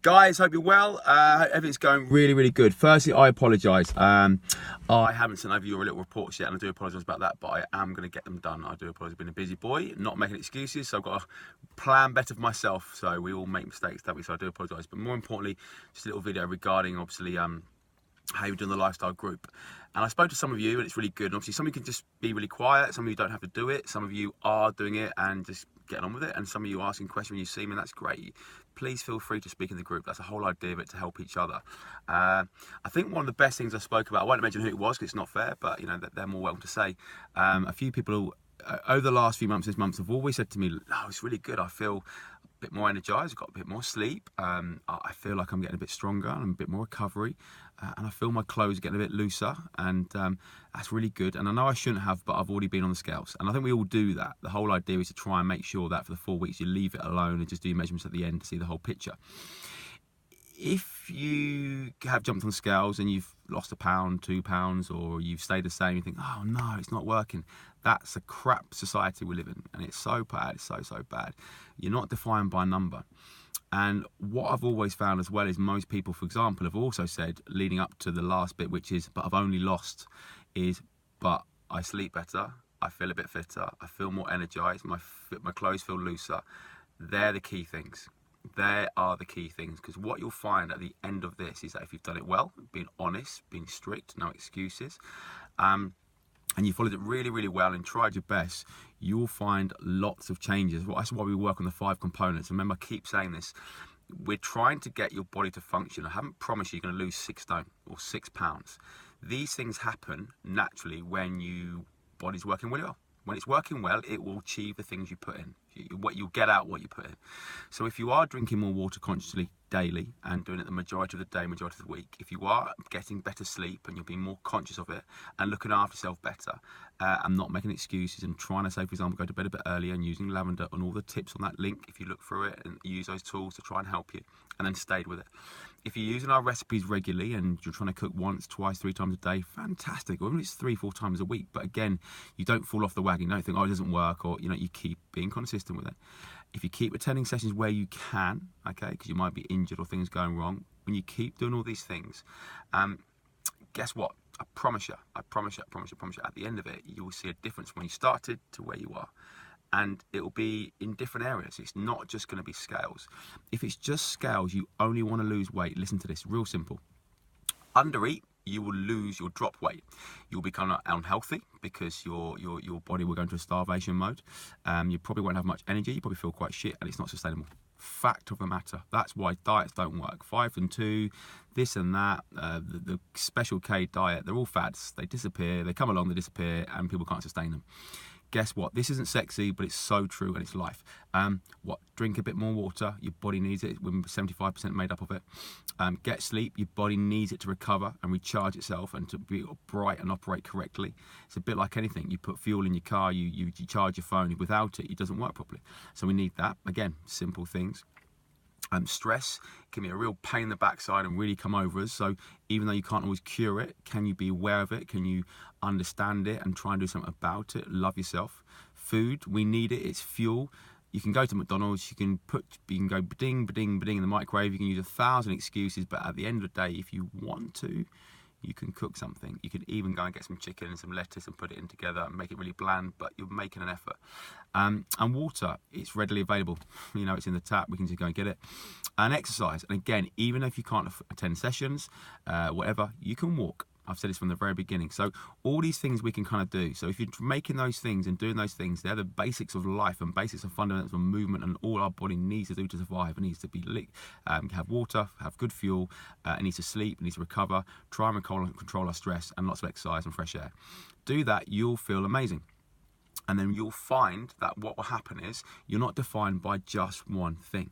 Guys, hope you're well. Everything's going really good. Firstly, I apologise. I haven't sent over your little reports yet, and I do apologise about that, but I am going to get them done. I do apologise. I've been a busy boy, not making excuses, so I've got to plan better for myself. So we all make mistakes, don't we? So I do apologise. But more importantly, just a little video regarding, obviously, how you're doing the lifestyle group. And I spoke to some of you, and it's really good. And obviously, some of you can just be really quiet. Some of you don't have to do it. Some of you are doing it and just getting on with it. And some of you asking questions when you see me, and that's great. Please feel free to speak in the group. That's the whole idea of it, to help each other. I think one of the best things I spoke about, I won't mention who it was because it's not fair, but you know, they're more welcome to say. A few people over the last few months, have always said to me, "Oh, it's really good. I feel a bit more energized. I've got a bit more sleep. I feel like I'm getting a bit stronger and a bit more recovery, and I feel my clothes getting a bit looser, and that's really good. And I know I shouldn't have, but I've already been on the scales, and I think we all do that. The whole idea is to try and make sure that for the 4 weeks you leave it alone and just do your measurements at the end to see the whole picture. If you have jumped on the scales and you've lost a pound, 2 pounds, or you've stayed the same, you think, oh no, it's not working. That's a crap society we live in, and it's so bad. It's so bad. You're not defined by a number. And what I've always found as well is most people, for example, have also said, leading up to the last bit, which is, but I've only lost, but I sleep better, I feel a bit fitter, I feel more energized, my clothes feel looser. They're the key things. They are the key things, because what you'll find at the end of this is that if you've done it well, being honest, being strict, no excuses, and you followed it really well and tried your best, you'll find lots of changes. Well, that's why we work on the 5 components. Remember, I keep saying this. We're trying to get your body to function. I haven't promised you're going to lose 6 stone or 6 pounds. These things happen naturally when your body's working really well. When it's working well, it will achieve the things you put in. You'll get out what you put in. So if you are drinking more water consciously daily and doing it the majority of the day, majority of the week, if you are getting better sleep and you're being more conscious of it and looking after yourself better, and not making excuses and trying to say, for example, go to bed a bit earlier and using lavender and all the tips on that link, if you look through it and use those tools to try and help you, and then stayed with it. If you're using our recipes regularly and you're trying to cook once, twice, 3 times a day, fantastic. Or even if it's 3-4 times a week, but again, you don't fall off the wagon. You don't think, oh, it doesn't work, or you keep being consistent with it. If you keep attending sessions where you can, okay, because you might be injured or things going wrong, when you keep doing all these things, guess what? I promise you, at the end of it, you will see a difference when you started to where you are. And it will be in different areas. It's not just going to be scales. If it's just scales, you only want to lose weight. Listen to this, real simple. Undereat, you'll drop weight. You'll become unhealthy because your body will go into a starvation mode. You probably won't have much energy. You probably feel quite shit, and it's not sustainable. Fact of the matter. That's why diets don't work. 5 and 2, this and that, the special K diet, they're all fads. They disappear, they come along, they disappear, and people can't sustain them. Guess what? This isn't sexy, but it's so true, and it's life. Drink a bit more water. Your body needs it. We're 75% made up of it. Get sleep. Your body needs it to recover and recharge itself and to be bright and operate correctly. It's a bit like anything. You put fuel in your car, you charge your phone. Without it, it doesn't work properly. So we need that. Again, simple things. Stress can be a real pain in the backside and really come over us. So even though you can't always cure it, can you be aware of it? Can you understand it and try and do something about it? Love yourself. Food, we need it. It's fuel. You can go to McDonald's, you can go ding in the microwave. You can use 1,000 excuses, but at the end of the day, if you want to, you can cook something. You could even go and get some chicken and some lettuce and put it in together and make it really bland, but you're making an effort. And water, it's readily available. It's in the tap. We can just go and get it. And exercise. And again, even if you can't attend sessions, whatever, you can walk. I've said this from the very beginning. So all these things we can kind of do. So if you're making those things and doing those things, they're the basics of life and basics of fundamentals of movement, and all our body needs to do to survive. It needs to be have water, have good fuel, it needs to sleep, it needs to recover, try and control our stress, and lots of exercise and fresh air. Do that, you'll feel amazing. And then you'll find that what will happen is you're not defined by just one thing.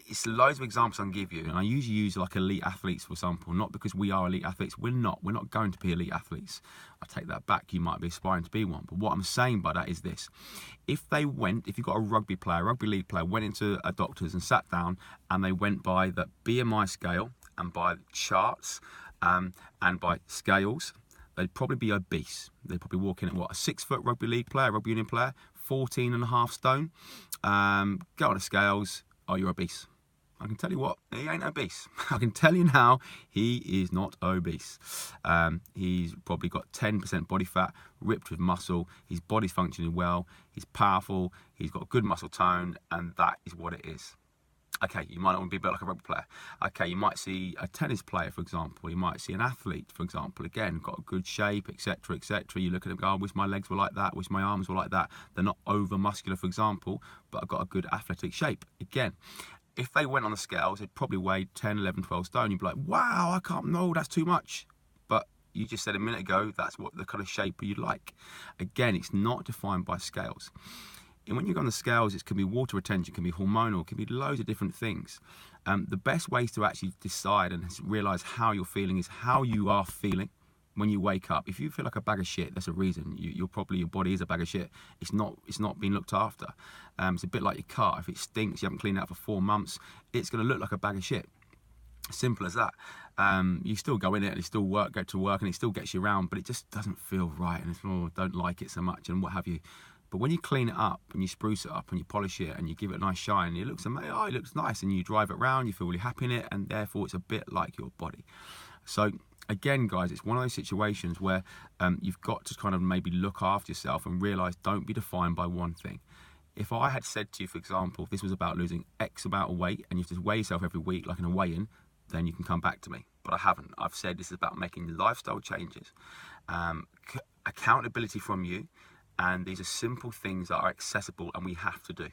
It's loads of examples I can give you, and I usually use like elite athletes, for example, not because we are elite athletes. We're not going to be elite athletes. I take that back. You might be aspiring to be one. But what I'm saying by that is this. If you've got a rugby league player, went into a doctor's and sat down, and they went by the BMI scale and by charts and by scales, they'd probably be obese. They'd probably walk in at a 6-foot rugby league player, rugby union player, 14.5 stone. Go on the scales. Oh, you're obese. I can tell you what, he ain't obese. I can tell you now, he is not obese. He's probably got 10% body fat, ripped with muscle. His body's functioning well. He's powerful. He's got good muscle tone, and that is what it is. Okay, you might not want to be built like a rugby player. Okay, you might see a tennis player, for example. You might see an athlete, for example. Again, got a good shape, etc., etc. You look at them, go, I wish my legs were like that, wish my arms were like that. They're not over muscular, for example, but I've got a good athletic shape. Again, if they went on the scales, they'd probably weigh 10, 11, 12 stone. You'd be like, wow, I can't, no, that's too much. But you just said a minute ago, that's what the kind of shape you'd like. Again, it's not defined by scales. And when you go on the scales, it can be water retention, it can be hormonal, it can be loads of different things. The best ways to actually decide and realise how you're feeling is how you are feeling when you wake up. If you feel like a bag of shit, there's a reason. Your body is a bag of shit. It's not being looked after. It's a bit like your car. If it stinks, you haven't cleaned it out for 4 months, it's going to look like a bag of shit. Simple as that. You still go in it and you still go to work and it still gets you around, but it just doesn't feel right and it's, don't like it so much and what have you. But when you clean it up and you spruce it up and you polish it and you give it a nice shine, it looks amazing. Oh, it looks nice, and you drive it around, you feel really happy in it, and therefore it's a bit like your body. So again, guys, it's one of those situations where you've got to kind of maybe look after yourself and realise, don't be defined by one thing. If I had said to you, for example, this was about losing X amount of weight and you have to weigh yourself every week like in a weigh-in, then you can come back to me. But I haven't. I've said this is about making lifestyle changes, accountability from you, and these are simple things that are accessible and we have to do.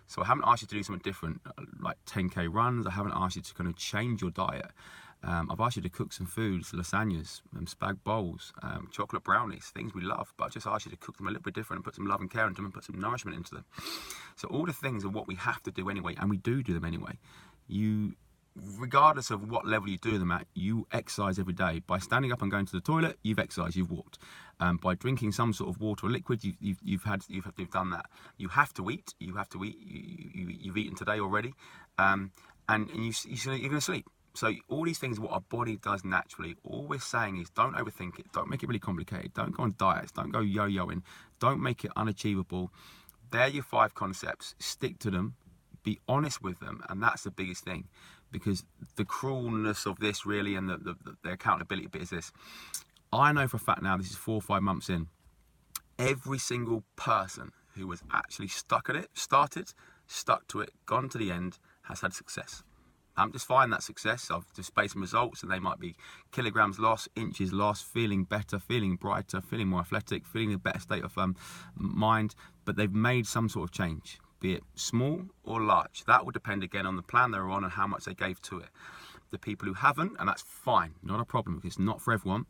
So I haven't asked you to do something different, like 10K runs. I haven't asked you to kind of change your diet. I've asked you to cook some foods, lasagnas, spag bowls, chocolate brownies, things we love, but I've just asked you to cook them a little bit different and put some love and care into them and put some nourishment into them. So all the things are what we have to do anyway, and we do them anyway. Regardless of what level you do them at, you exercise every day. By standing up and going to the toilet, you've exercised, you've walked. By drinking some sort of water or liquid, you've done that. You have to eat. You've eaten today already, and you're going to sleep. So all these things are what our body does naturally. All we're saying is don't overthink it. Don't make it really complicated. Don't go on diets. Don't go yo-yoing. Don't make it unachievable. They're your 5 concepts. Stick to them. Be honest with them, and that's the biggest thing. Because the cruelness of this really, and the accountability bit is this. I know for a fact now, this is 4 or 5 months in, every single person who was actually stuck at it, stuck to it, gone to the end, has had success. I'm just finding that success. I've displayed some results, and they might be kilograms lost, inches lost, feeling better, feeling brighter, feeling more athletic, feeling a better state of mind, but they've made some sort of change. Be it small or large. That will depend again on the plan they're on and how much they gave to it. The people who haven't, and that's fine, not a problem, because it's not for everyone,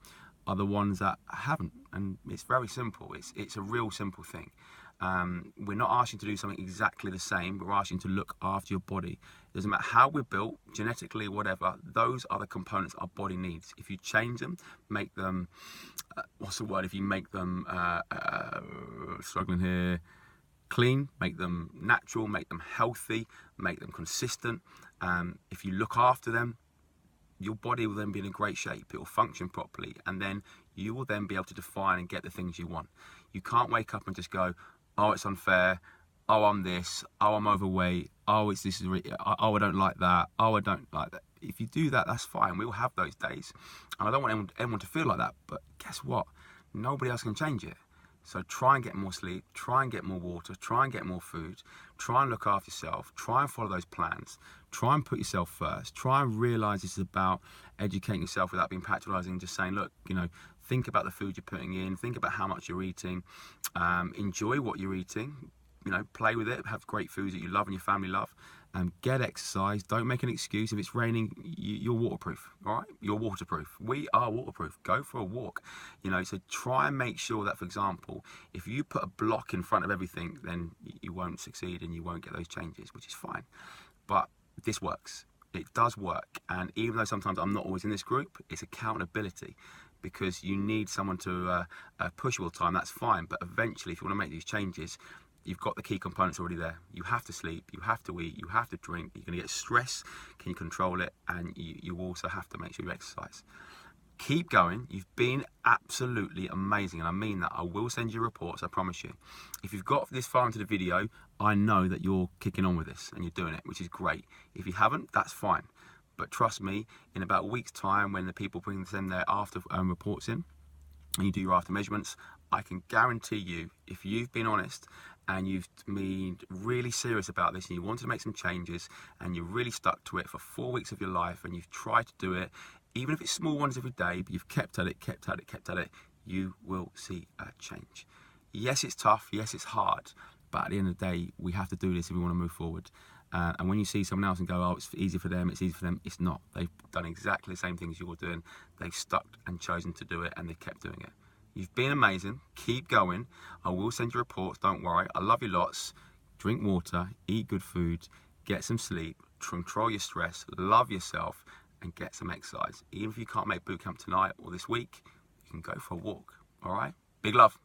are the ones that haven't. And it's very simple. It's a real simple thing. We're not asking to do something exactly the same. We're asking to look after your body. It doesn't matter how we're built, genetically, whatever, those are the components our body needs. If you change them, make them, if you make them, struggling here, clean, make them natural, make them healthy, make them consistent. If you look after them, your body will then be in a great shape. It will function properly, and then you will then be able to define and get the things you want. You can't wake up and just go, oh, it's unfair, oh, I'm this, oh, I'm overweight, oh, oh, I don't like that, oh, I don't like that. If you do that, that's fine. We will have those days, and I don't want anyone to feel like that, but guess what? Nobody else can change it. So try and get more sleep, try and get more water, try and get more food, try and look after yourself, try and follow those plans, try and put yourself first, try and realise this is about educating yourself without being patronising, just saying, look, think about the food you're putting in, think about how much you're eating, enjoy what you're eating, play with it, have great foods that you love and your family love, get exercise, don't make an excuse. If it's raining, you're waterproof, all right? You're waterproof. We are waterproof. Go for a walk, so try and make sure that, for example, if you put a block in front of everything, then you won't succeed and you won't get those changes, which is fine. But this works. It does work. And even though sometimes I'm not always in this group, it's accountability, because you need someone to push you all the time. That's fine. But eventually, if you want to make these changes, you've got the key components already there. You have to sleep, you have to eat, you have to drink, you're going to get stress, can you control it? And you also have to make sure you exercise. Keep going. You've been absolutely amazing, and I mean that. I will send you reports, I promise you. If you've got this far into the video, I know that you're kicking on with this and you're doing it, which is great. If you haven't, that's fine. But trust me, in about a week's time, when the people send their after reports in, and you do your after measurements, I can guarantee you, if you've been honest and you've been really serious about this and you want to make some changes and you're really stuck to it for 4 weeks of your life and you've tried to do it, even if it's small ones every day, but you've kept at it, you will see a change. Yes, it's tough. Yes, it's hard. But at the end of the day, we have to do this if we want to move forward. And when you see someone else and go, oh, it's easy for them, it's not. They've done exactly the same things you're doing. They've stuck and chosen to do it, and they've kept doing it. You've been amazing. Keep going. I will send you reports. Don't worry. I love you lots. Drink water, eat good food, get some sleep, control your stress, love yourself, and get some exercise. Even if you can't make boot camp tonight or this week, you can go for a walk. All right? Big love.